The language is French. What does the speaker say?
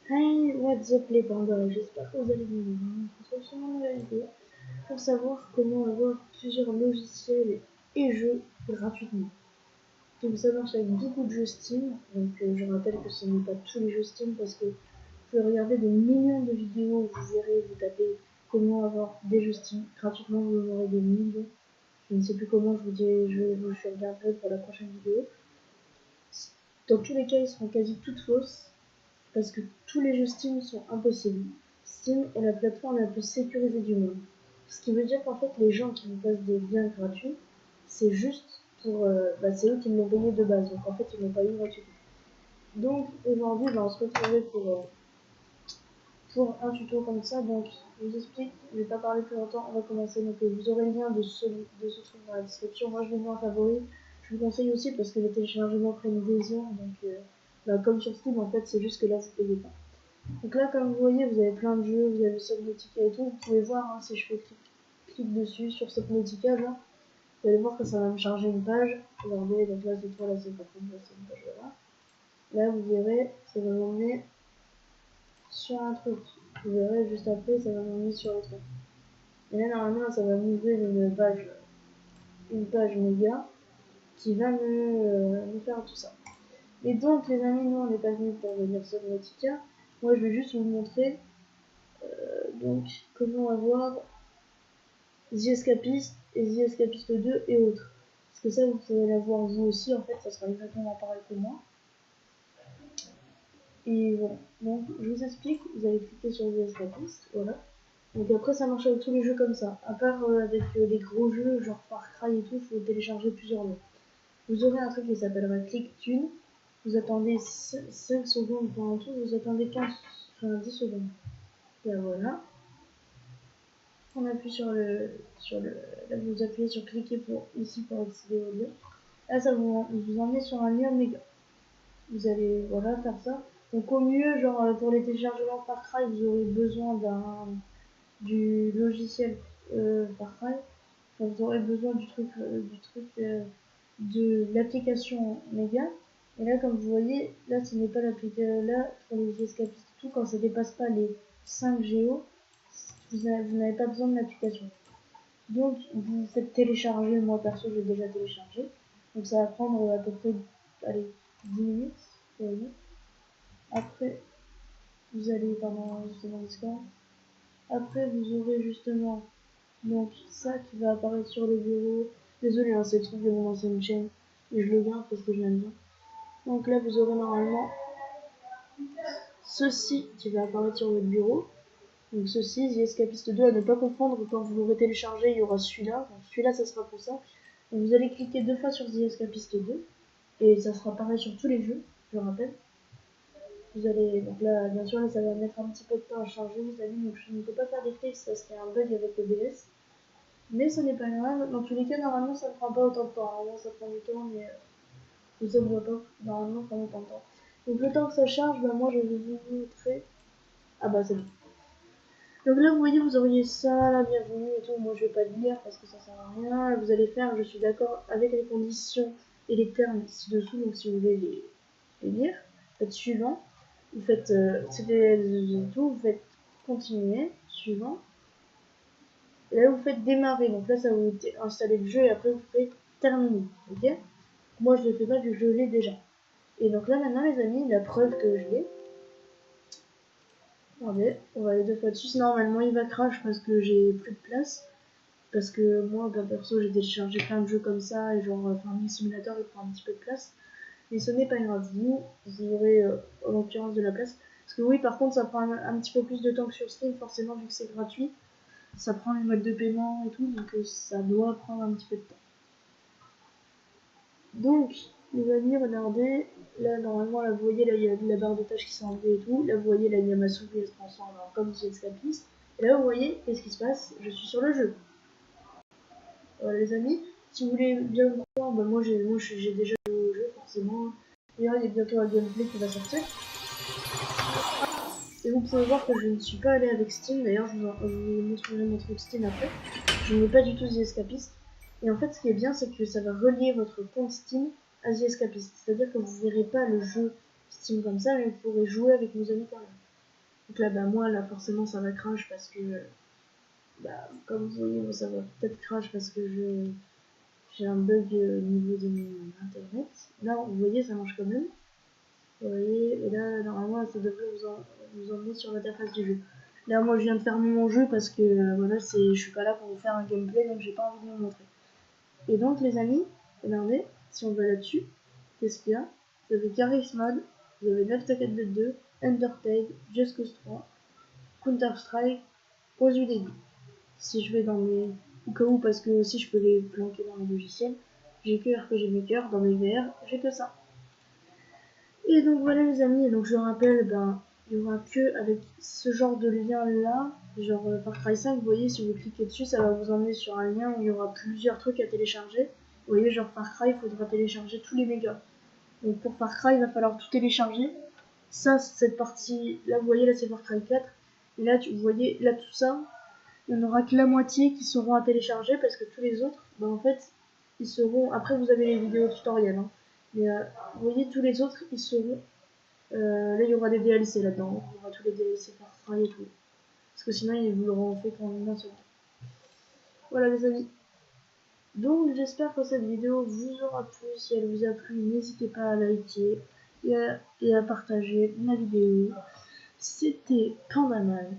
Hey, what's up les pandas, j'espère que vous allez bien. On se retrouve sur une nouvelle vidéo pour savoir comment avoir plusieurs logiciels et jeux gratuitement. Donc ça marche avec beaucoup de jeux Steam, donc je rappelle que ce n'est pas tous les jeux Steam parce que vous pouvez regarder des millions de vidéos où vous verrez, vous tapez comment avoir des jeux Steam gratuitement, vous aurez des millions. Je ne sais plus comment, je vous regarderai pour la prochaine vidéo. Dans tous les cas, ils seront quasi toutes fausses. Parce que tous les jeux Steam sont impossibles. Steam est la plateforme la plus sécurisée du monde. Ce qui veut dire qu'en fait, les gens qui vous passent des biens gratuits, c'est juste pour. C'est eux qui l'ont payé de base. Donc en fait, ils l'ont pas eu gratuitement. Donc aujourd'hui, on se retrouver pour un tuto comme ça. Donc je vous explique, je vais pas parler plus longtemps, on va commencer. Donc vous aurez le lien de ce truc dans la description. Moi je l'ai mis en favori. Je vous conseille aussi parce que les téléchargements prennent des heures. Donc comme sur Steam, en fait, c'est juste que là, vous payez pas. Donc là, comme vous voyez, vous avez plein de jeux, vous avez Subnautica et tout. Vous pouvez voir, hein, si je fais clic dessus sur Subnautica, là, vous allez voir que ça va me charger une page. Regardez, donc là, cette fois-là, c'est pas comme ça, c'est une page là. Là, vous verrez, ça va m'emmener sur un truc. Vous verrez, juste après, ça va m'emmener sur le truc. Et là, normalement, ça va m'ouvrir une page méga qui va me faire tout ça. Et donc, les amis, nous, on n'est pas venus pour venir Subnautica. Moi, je vais juste vous montrer donc comment avoir The Escapist et The Escapist 2 et autres. Parce que ça, vous pouvez l'avoir vous aussi, en fait, ça sera exactement pareil que moi. Et voilà, donc je vous explique, vous allez cliquer sur The Escapist, voilà. Donc après, ça marche avec tous les jeux comme ça. À part avec les gros jeux, genre Far Cry et tout, il faut télécharger plusieurs jeux. Vous aurez un truc qui s'appellera ClickTune. Vous attendez 5 secondes pour un tour, vous attendez 10 secondes. Là, voilà. On appuie là vous appuyez sur cliquer pour ici pour accéder au lien. Là ça vous emmène sur un lien méga. Vous allez voilà faire ça. Donc au mieux genre pour les téléchargements Far Cry vous aurez besoin du logiciel Far Cry. Enfin, vous aurez besoin de l'application méga. Et là comme vous voyez là ce n'est pas l'application là pour les escapistes tout quand ça dépasse pas les 5 Go vous n'avez pas besoin de l'application. Donc vous faites télécharger, moi perso j'ai déjà téléchargé. Donc ça va prendre à peu près allez, 10 minutes. Après vous allez pendant justement Discord. Après vous aurez justement donc ça qui va apparaître sur le bureau. Désolé hein, c'est le truc de mon ancienne chaîne. Et je le garde parce que je l'aime bien. Donc là vous aurez normalement ceci qui va apparaître sur votre bureau. Donc ceci, The Escapist 2 à ne pas confondre, quand vous l'aurez téléchargé, il y aura celui-là. Donc celui-là, ça sera pour ça. Donc vous allez cliquer 2 fois sur The Escapist 2 et ça sera pareil sur tous les jeux, je le rappelle. Vous allez, donc là, bien sûr, là, ça va mettre un petit peu de temps à charger, les amis, donc je ne peux pas faire des fixes parce qu'il y a un bug avec OBS. Mais ce n'est pas grave, dans tous les cas, normalement, ça ne prend pas autant de temps. Normalement, ça prend du temps, mais ça ne voit pas, normalement, ça prend autant de temps. Donc le temps que ça charge, bah, moi, je vais vous montrer. Ah bah, c'est bon. Donc là, vous voyez, vous auriez ça, la bienvenue et tout. Moi, je vais pas le lire parce que ça sert à rien. Vous allez faire, je suis d'accord avec les conditions et les termes ci-dessous. Donc, si vous voulez les lire, faites suivant. Vous faites tout. Vous faites continuer, suivant. Et là, vous faites démarrer. Donc là, ça va vous installer le jeu et après, vous faites terminer. Ok? Moi, je le fais pas vu que je l'ai déjà. Et donc là, maintenant, les amis, la preuve que je l'ai. Regardez, on va aller 2 fois dessus. Normalement, il va crash parce que j'ai plus de place. Parce que moi, perso, j'ai téléchargé plein de jeux comme ça, et genre, Farming Simulator, il prend un petit peu de place. Mais ce n'est pas grave, vous aurez en l'occurrence de la place. Parce que oui, par contre, ça prend un petit peu plus de temps que sur Steam, forcément, vu que c'est gratuit. Ça prend les modes de paiement et tout, donc ça doit prendre un petit peu de temps. Donc, les amis, regardez. Là, normalement, là, vous voyez, là, il y a la barre de tâches qui s'est enlevée et tout. Là, vous voyez, là, il y a ma souris, elle se transforme comme si escapiste. Et là, vous voyez, qu'est-ce qui se passe? Je suis sur le jeu. Voilà les amis, si vous voulez bien me voir, bah moi j'ai déjà joué au jeu forcément. D'ailleurs il y a bientôt un gameplay qui va sortir. Et vous pouvez voir que je ne suis pas allé avec Steam, d'ailleurs je vous montrerai mon truc Steam après. Je n'ai pas du tout The Escapist. Et en fait ce qui est bien c'est que ça va relier votre compte Steam à The Escapist. C'est-à-dire que vous ne verrez pas le jeu Steam comme ça, mais vous pourrez jouer avec vos amis quand même. Donc là, bah, moi, là, forcément, ça va crash parce que, bah, comme vous voyez, ça va peut-être crash parce que j'ai un bug au niveau de mon internet. Là, vous voyez, ça marche quand même. Vous voyez, et là, normalement, ça devrait vous emmener sur l'interface du jeu. Là, moi, je viens de fermer mon jeu parce que, voilà, je suis pas là pour vous faire un gameplay, donc j'ai pas envie de vous montrer. Et donc, les amis, regardez, si on va là-dessus, qu'est-ce qu'il y a? Vous avez Garry's Mod, vous avez Left 4 2, Undertale, Just Cause 3, Counter-Strike, Pause du début. Si je vais dans mes... Au cas où, parce que aussi je peux les planquer dans les logiciels, j'ai que RPG Maker, dans mes VR, j'ai que ça. Et donc voilà les amis, et donc je rappelle, ben, il n'y aura que avec ce genre de lien là, genre Far Cry 5, vous voyez, si vous cliquez dessus, ça va vous emmener sur un lien où il y aura plusieurs trucs à télécharger. Vous voyez, genre Far Cry, il faudra télécharger tous les mégas. Donc pour Far Cry, il va falloir tout télécharger. Ça, cette partie, là vous voyez, là c'est Far Cry 4. Et là, vous voyez, là tout ça, il n'y en aura que la moitié qui seront à télécharger parce que tous les autres, ben, en fait, ils seront. Après, vous avez les vidéos tutoriels, hein. Mais vous voyez, tous les autres, ils seront. Là, il y aura des DLC là-dedans. Il y aura tous les DLC Far Cry et tout. Parce que sinon, ils vous l'auront fait qu'en un seul temps. Voilà, les amis. Donc, j'espère que cette vidéo vous aura plu. Si elle vous a plu, n'hésitez pas à liker et à partager ma vidéo. C'était Pandaman.